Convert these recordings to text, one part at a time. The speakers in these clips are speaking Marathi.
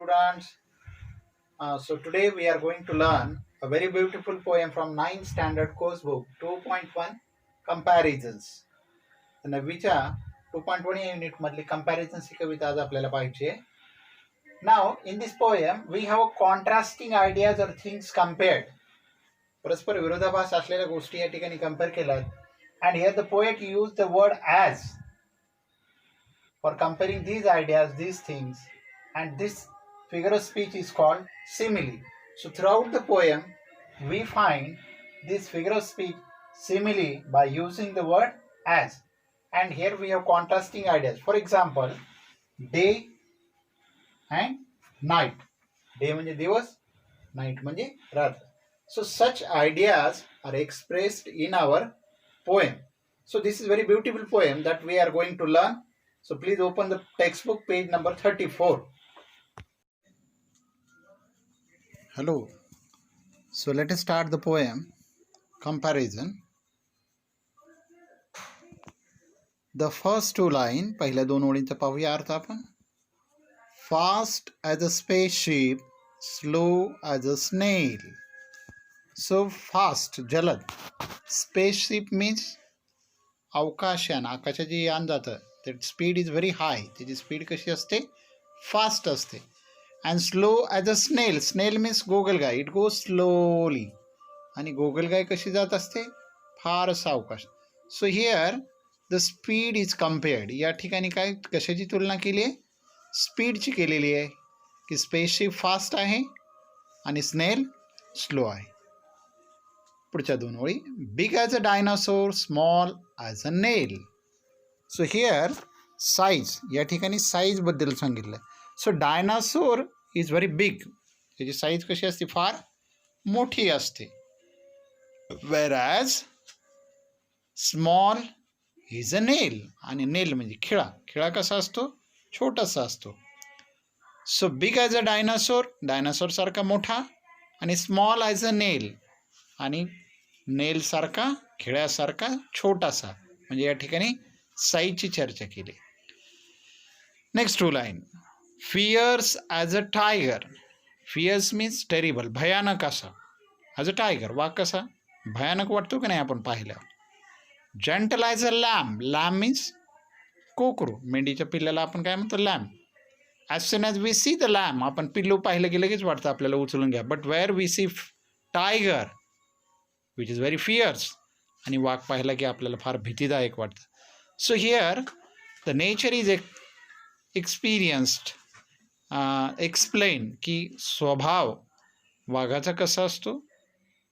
Students, so today we are going to learn a very beautiful poem from 9th standard course book 2.1 comparisons. नववीच्या 2.1 युनिट मधली comparisons ही कविता आज आपल्याला पाहिजे. Now in this poem we have contrasting ideas or things compared. परस्पर विरोधाभास असलेल्या गोष्टी या ठिकाणी कंपेअर केल्यात. And here the poet used the word as for comparing these ideas, these things, and this figure of speech is called simile. So throughout the poem, we find this figure of speech simile by using the word as. And here we have contrasting ideas. For example, day and night. Day म्हणजे दिवस, night म्हणजे रात्र. So such ideas are expressed in our poem. So this is very beautiful poem that we are going to learn. So please open the textbook page number 34. Hello. So let us start the poem comparison. The first two line, पहिल्या दोन ओळींचा पाहूया अर्थ आपण. Fast as a spaceship, slow as a snail. So fast, जलद. Spaceship means अवकाशयान, आकाशाचे यान जातं. That speed is very high. त्याची स्पीड कशी असते? फास्ट असते. And slow as a snail. Snail means गोगलगाय. It goes slowly. आणि गोगलगाय कशी जात असते? फार सावकाश. So here the speed is compared. या ठिकाणी काय कशाची तुलना केली आहे? स्पीडची केलेली आहे की स्पेसशिप फास्ट आहे आणि स्नेल स्लो आहे. पुढच्या दोन ओळी. Big as a dinosaur, small as a nail. So here size, या ठिकाणी साईजबद्दल सांगितलं. So dinosaur is very big. त्याची साईज कशी असते? फार मोठी असते. Whereas small is a nail. आणि नेल म्हणजे खिळा. खिळा कसा असतो? छोटासा असतो. So big as a dinosaur, डायनासोरसारखा मोठा, आणि स्मॉल ॲज अ नेल, आणि नेलसारखा, खिळ्यासारखा छोटासा. म्हणजे या ठिकाणी साईजची चर्चा केली. Next two line. Fierce as a tiger. Fierce means terrible, भयानक असा. ॲज अ टायगर, वाघ कसा भयानक वाटतो की नाही आपण पाहिलं. Gentle as a lamb. Lamb means कोकरू. मेंढीच्या पिल्ल्याला आपण काय म्हणतो? Lamb. As soon as we see the lamb, आपण पिल्लू पाहिलं की लगेच वाटतं आपल्याला उचलून घ्या. But where we see tiger which is very fierce, आणि वाघ पाहिला की आपल्याला फार भीतीदायक वाटतं. So here the nature is experienced, explain की स्वभाव वाघाचा कसा असतो?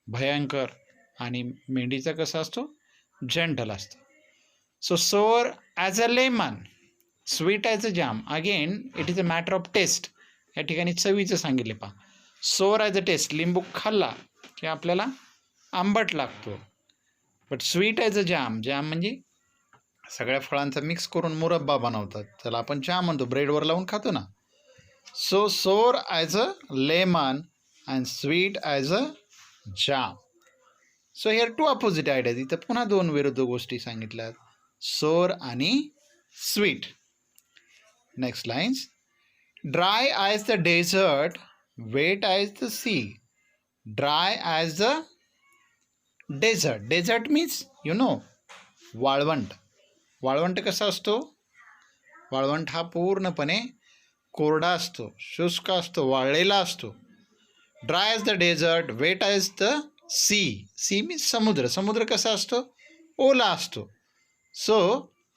भयंकर, आणि मेंढीचा कसा असतो? जंटल असतो. So sour as a lemon, sweet as a jam. Again it is a matter of taste. या ठिकाणी चवीचं सांगितले पहा. सोअर ॲज अ टेस्ट, लिंबू खाल्ला की आपल्याला आंबट लागतो. बट स्वीट ॲज अ जाम, जाम म्हणजे सगळ्या फळांचा मिक्स करून मुरब्बा बनवतात, त्याला आपण जाम म्हणतो, ब्रेडवर लावून खातो ना. So sour as a lemon and sweet as a jam. So here two opposite ideas. इथं पुन्हा दोन विरुद्ध गोष्टी सांगितल्यात, सोअर आणि sweet. Next lines. Dry as the desert, wet as the sea. Dry as the desert. Desert means you know वाळवंट. वाळवंट कसा असतो? वाळवंट हा पूर्णपणे कोरडा असतो, शुष्क असतो, वाळलेला असतो. Dry as the desert, wet as the sea. Sea means समुद्र. समुद्र कसा असतो? ओला असतो. So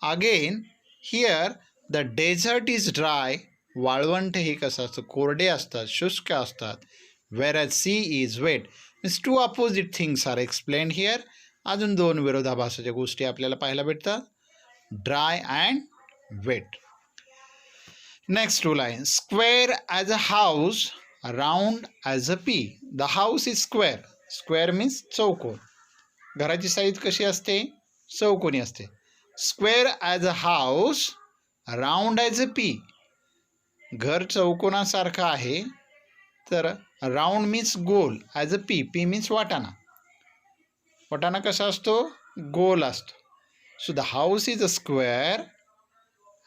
again here the desert is dry. वाळवंट हे कसं असतं? कोरडे असतात, शुष्क असतात. Whereas sea is wet. Means two opposite things are explain here. अजून दोन विरोधाभासाच्या गोष्टी आपल्याला पाहायला भेटतात, dry and wet. Next two line. Square as a house, round as a pea. The house is square. Square means चौकोन. घराची साईज कशी असते? चौकोनी असते. Square as a house, round as a P. घर चौकोनासारखं आहे, तर round means goal, as a P. P means वाटाणा. वाटाणा कसा असतो? गोल असतो. So the house is a square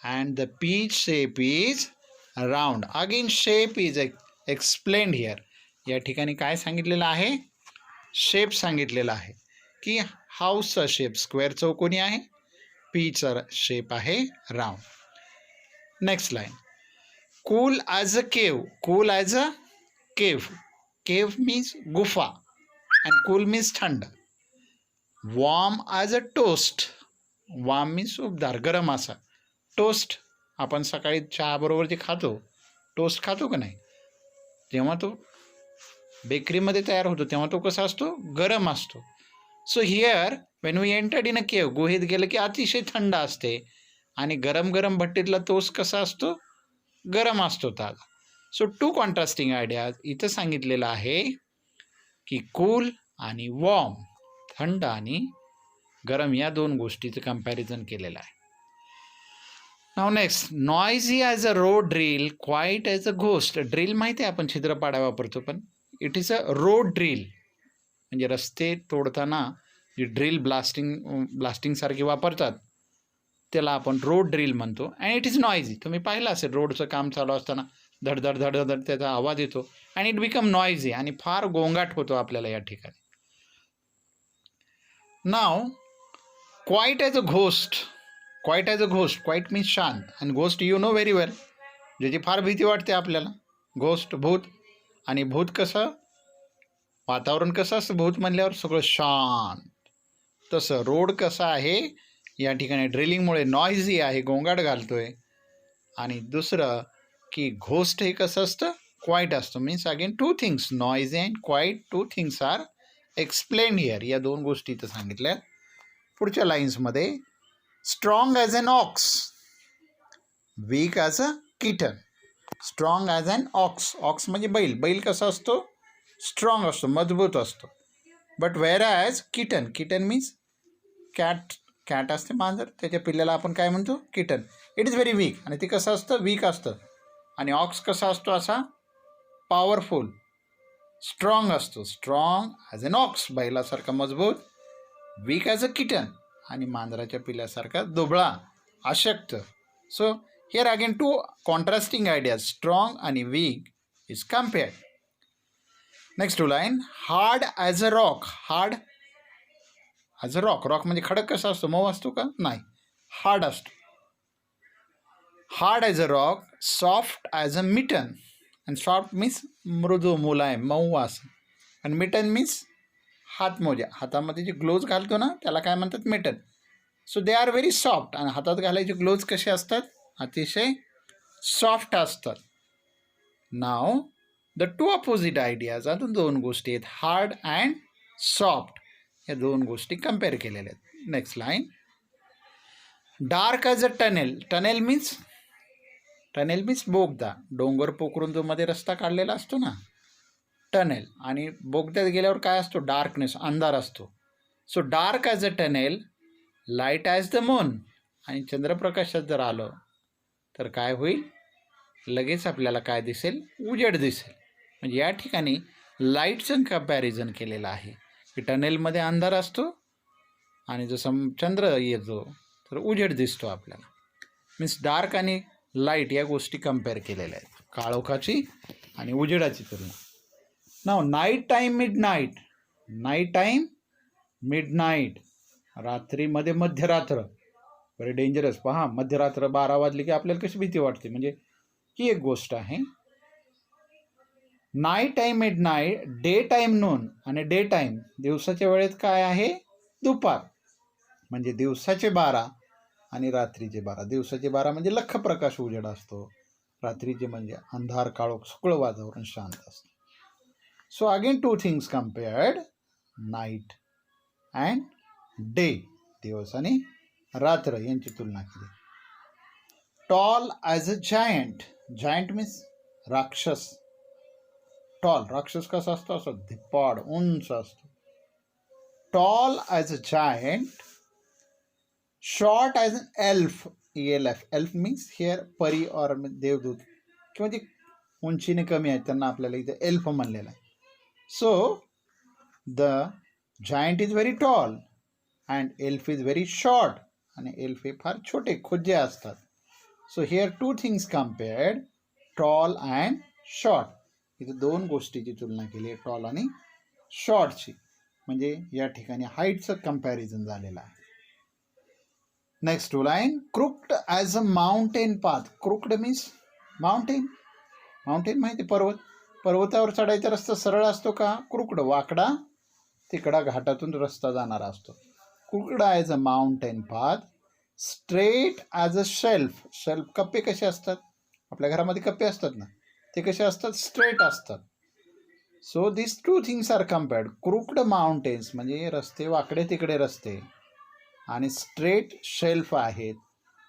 and the P shape is round. Again shape is explained here. या ठिकाणी काय सांगितलेलं आहे? शेप सांगितलेला आहे की हाऊसचा शेप स्क्वेअर चौकोनी आहे, पीचा शेप आहे round. Next line. Cool as a cave. Cool as a cave. Cave means गुफा अँड कूल मीन्स थंड. Warm as a toast. Warm means उबदार, गरम असा. टोस्ट आपण सकाळी चहाबरोबर जे खातो, टोस्ट खातो का नाही, तेव्हा तो बेकरीमध्ये तयार होतो तेव्हा तो कसा असतो? गरम असतो. So here when we entered in a cave, गुहेत गेलं की अतिशय थंड असते आणि गरम गरम भट्टीतला तोस कसा असतो? गरम असतो ताजा. सो टू कॉन्ट्रास्टिंग आयडियाज इथं सांगितलेलं आहे की कूल आणि वॉर्म, थंड आणि गरम, या दोन गोष्टीचं कम्पॅरिझन केलेलं आहे. Now next. Noisy as a road drill, quiet as a ghost. Drill माहिती आहे आपण छिद्र पाडा वापरतो, पण it is a road drill म्हणजे रस्ते तोडताना जी ड्रिल ब्लास्टिंगसारखी वापरतात त्याला आपण रोड ड्रिल म्हणतो. And it is noisy. तुम्ही पाहिलं असेल रोडचं काम चालू असताना धडधड धडधड त्याचा आवाज येतो आणि इट बिकम नॉइझी आणि फार गोंगाट होतो आपल्याला या ठिकाणी. Now quiet as a ghost. Quiet as a ghost. Quiet means शांत आणि ghost you know very well, ज्याची फार भीती वाटते आपल्याला. घोस्ट भूत. आणि भूत कसं, वातावरण कसं असतं भूत म्हणल्यावर? सगळं शांत. तसं रोड कसा आहे या ठिकाणी ड्रिलिंगमुळे नॉइझी आहे, गोंगाट घालतोय. आणि दुसरं की घोस्ट हे कसं असतं? क्वाईट असतं. Means again two things, noisy and quiet, two things are explain here. या दोन गोष्टी इथं सांगितल्या. पुढच्या लाईन्समध्ये strong as an ox, weak as a kitten. Strong as an ox. Ox म्हणजे बैल. बैल कसा असतो? स्ट्रॉंग असतो, मजबूत असतो. But whereas kitten. Kitten means cat. Cat असते मांजर, त्याच्या पिल्ल्याला आपण काय म्हणतो? Kitten. It is very weak. आणि ते कसं असतं? वीक असतं. आणि ऑक्स कसा असतो? असा पॉवरफुल, स्ट्रॉंग असतो. स्ट्रॉंग ॲज अन ऑक्स, बैलासारखा मजबूत. वीक ॲज अ किटन, आणि मांजराच्या पिल्ल्यासारखा दुबळा, अशक्त. So here again two contrasting ideas, strong आणि weak is compared. Next two line. Hard as a rock. Hard as a rock. Rock म्हणजे खडक कसा असतो? मऊ असतो का? नाही, हार्ड असतो. Hard as a rock. Soft as a mitten. आणि सॉफ्ट मीन्स मृदू, मुलायम, मऊ असं. आणि मिटन मीन्स हातमोजा. हातामध्ये जे ग्लोव्ज घालतो ना त्याला काय म्हणतात? Mitten. So they are very soft. आणि हातात घालायचे ग्लोव्ज कसे असतात? अतिशय सॉफ्ट असतात. नाव द टू अपोजिट आयडियाज. अजून दोन गोष्टी आहेत, हार्ड अँड सॉफ्ट. या दोन गोष्टी कम्पेअर केलेल्या आहेत. Next line. Dark as a tunnel. Tunnel means बोगदा. डोंगर पोखरून जो मध्ये रस्ता काढलेला असतो ना, टनेल. आणि बोगद्यात गेल्यावर काय असतो? डार्कनेस, अंधार असतो. So dark as a tunnel, light as the moon. आणि चंद्रप्रकाशात जर आलं तर काय होईल? लगेच आपल्याला काय दिसेल? उजेड दिसेल. म्हणजे या ठिकाणी लाईटचं कम्पॅरिझन केलेलं आहे की टनेलमध्ये अंधार असतो आणि जसं चंद्र येतो तर उजेड दिसतो आपल्याला. मीन्स डार्क आणि लाईट या गोष्टी कम्पेअर केलेल्या आहेत, काळोखाची आणि उजेडाची तुलना. Now night time mid night. Night time mid night, रात्रीमध्ये मध्यरात्र. Very dangerous. पहा, मध्यरात्र 12 वाजली की आपल्याला कशी भीती वाटते. म्हणजे ही एक गोष्ट आहे. Night time mid night. Day time noon. आणि डे टाईम दिवसाच्या वेळेत काय आहे? दुपार. म्हणजे दिवसाचे 12 आणि रात्रीचे 12. दिवसाचे 12 म्हणजे लख्ख प्रकाश, उजेड असतो. रात्रीचे म्हणजे अंधार, काळोख, सगळं वातावरण शांत असतं. So again two things compared, night and day, दिवस आणि रात्र यांची तुलना केली. Tall as a giant. Giant means राक्षस. टॉल, राक्षस कसा असतो? असं धिप्पाड, उंच असतो. Tall as a giant. Short as an elf. ELF. Elf means here परी और देवदूत, किंवा जे उंचीने कमी आहेत त्यांना आपल्याला इथे एल्फ म्हणलेलं आहे. So the giant is very tall and elf is very short. आणि एल्फ हे फार छोटे, खोजे असतात. So here two things compared, tall and short. इथे दोन गोष्टीची तुलना केली आहे, टॉल आणि शॉर्टची. म्हणजे या ठिकाणी हाईटचं कम्पॅरिझन झालेलं आहे. Next two line, crooked as a mountain path. Crooked means mountain. Mountain माहिती, पर्वत. पर्वतावर चढायचा रस्ता सरळ असतो का? क्रुक्ड, वाकडा तिकडा घाटातून रस्ता जाणारा असतो. Crooked as a mountain path, straight as a shelf. Shelf, कप्पे कसे असतात? आपल्या घरामध्ये कप्पे असतात ना, ते कसे असतात? स्ट्रेट असतात. So this two things are compared. Crooked mountains म्हणजे रस्ते वाकडे तिकडे रस्ते, आणि स्ट्रेट शेल्फ आहेत.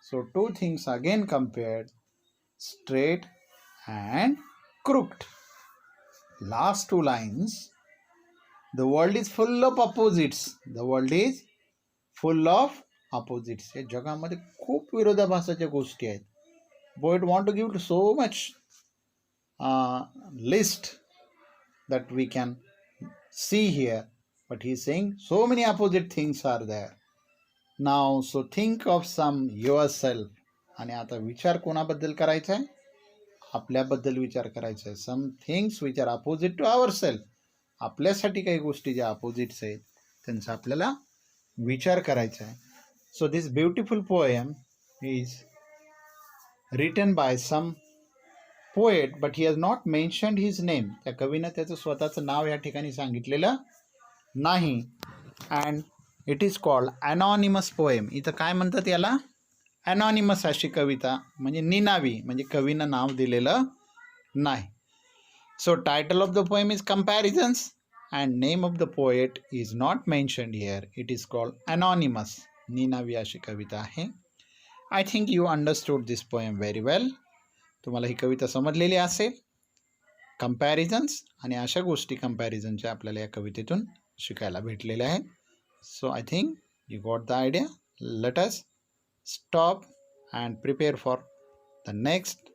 So two things again compared, straight and crooked. Last two lines, the world is full of opposites. The world is full of opposites. या जगामध्ये खूप विरोधाभासाच्या गोष्टी आहेत. Poet want to give so much list that we can see here, but he is saying so many opposite things are there. Now, so think of some yourself. आणि आता विचार कोणाबद्दल करायचा आहे? आपल्याबद्दल विचार करायचा आहे. Some things which are opposite to our self. आपल्यासाठी काही गोष्टी ज्या अपोजिट्स आहेत त्यांचा आपल्याला विचार करायचा आहे. So this beautiful poem is written by some poet, but he has not mentioned his name. त्या कवीनं त्याचं स्वतःचं नाव या ठिकाणी सांगितलेलं नाही. And it is called anonymous poem. इथं काय म्हणतात याला? अनॉनिमस अशी कविता, म्हणजे निनावी, म्हणजे कवीनं नाव दिलेलं नाही. So title of the poem is comparisons and name of the poet is not mentioned here. It is called anonymous. निनावी अशी कविता आहे. I think you understood this poem very well. तुम्हाला ही कविता समजलेली असेल. कंपॅरिझन्स आणि अशा गोष्टी कंपॅरिझनच्या आपल्याला या कवितेतून शिकायला भेटलेल्या आहेत. So I think you got the idea. Let us stop and prepare for the next